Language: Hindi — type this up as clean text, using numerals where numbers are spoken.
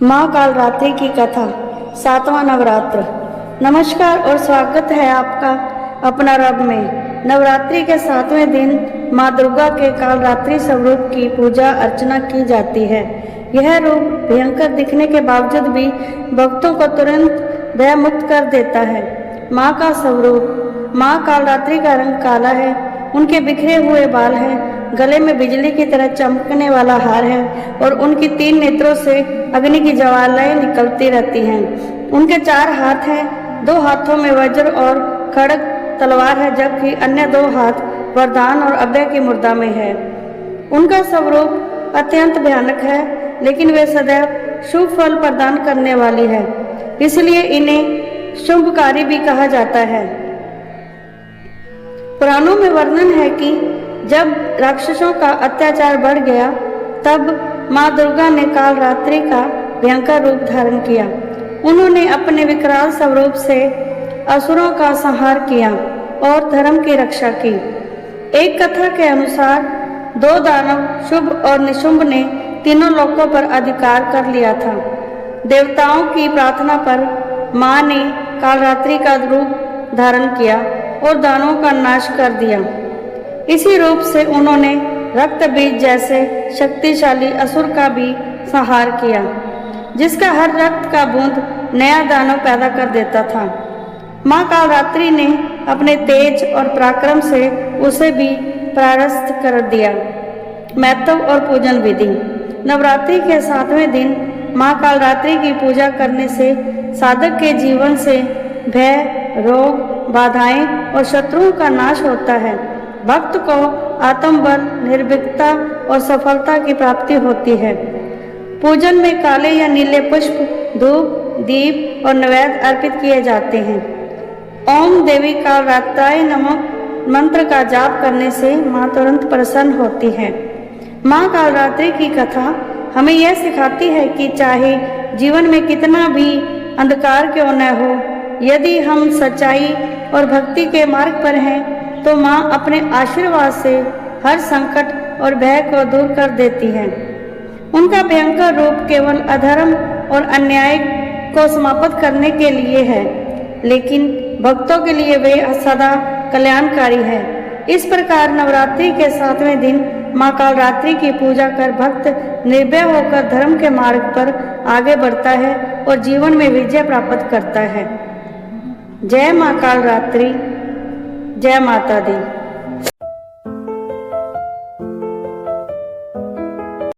माँ कालरात्रि की कथा, सातवां नवरात्र। नमस्कार और स्वागत है आपका अपना रब में। नवरात्रि के सातवें दिन माँ दुर्गा के कालरात्रि स्वरूप की पूजा अर्चना की जाती है। यह रूप भयंकर दिखने के बावजूद भी भक्तों को तुरंत भय मुक्त कर देता है। माँ का स्वरूप। माँ कालरात्रि का रंग काला है, उनके बिखरे हुए बाल हैं, गले में बिजली की तरह चमकने वाला हार है और उनकी 3 नेत्रों से अग्नि की ज्वालाएं निकलती रहती हैं। उनके 4 हाथ हैं, 2 हाथों में वज्र और खड़ग तलवार है, जबकि अन्य 2 हाथ वरदान और अभय की मुद्रा में है। उनका स्वरूप अत्यंत भयानक है, लेकिन वे सदैव शुभ फल प्रदान करने वाली है, इसलिए इन्हें शुभकारी भी कहा जाता है। पुराणों में वर्णन है कि जब राक्षसों का अत्याचार बढ़ गया, तब माँ दुर्गा ने कालरात्रि का भयंकर रूप धारण किया। उन्होंने अपने विकराल स्वरूप से असुरों का संहार किया और धर्म की रक्षा की। एक कथा के अनुसार 2 दानव शुभ और निशुंभ ने तीनों लोकों पर अधिकार कर लिया था। देवताओं की प्रार्थना पर माँ ने कालरात्रि का रूप धारण किया और दानवों का नाश कर दिया। इसी रूप से उन्होंने रक्त बीज जैसे शक्तिशाली असुर का भी संहार किया, जिसका हर रक्त का बूंद नया दानव पैदा कर देता था। माँ कालरात्रि ने अपने तेज और पराक्रम से उसे भी परास्त कर दिया। महत्व और पूजन विधि। नवरात्रि के 7वें दिन माँ कालरात्रि की पूजा करने से साधक के जीवन से भय, रोग, बाधाएं और शत्रुओं का नाश होता है। भक्त को आत्मबल, निर्भीकता और सफलता की प्राप्ति होती है। पूजन में काले या नीले पुष्प, धूप, दीप और नैवेद्य अर्पित किए जाते हैं। ओम देवी कालरात्राय नमः मंत्र का जाप करने से माँ तुरंत प्रसन्न होती है। माँ कालरात्रि की कथा हमें यह सिखाती है कि चाहे जीवन में कितना भी अंधकार क्यों न हो, यदि हम सच्चाई और भक्ति के मार्ग पर हैं, तो माँ अपने आशीर्वाद से हर संकट और भय को दूर कर देती है। उनका भयंकर रूप केवल अधर्म और अन्याय को समाप्त करने के लिए है, लेकिन भक्तों के लिए वे सदा कल्याणकारी है। इस प्रकार नवरात्रि के 7वें दिन माँ कालरात्रि की पूजा कर भक्त निर्भय होकर धर्म के मार्ग पर आगे बढ़ता है और जीवन में विजय प्राप्त करता है। जय माँ कालरात्रि, जय माता दी।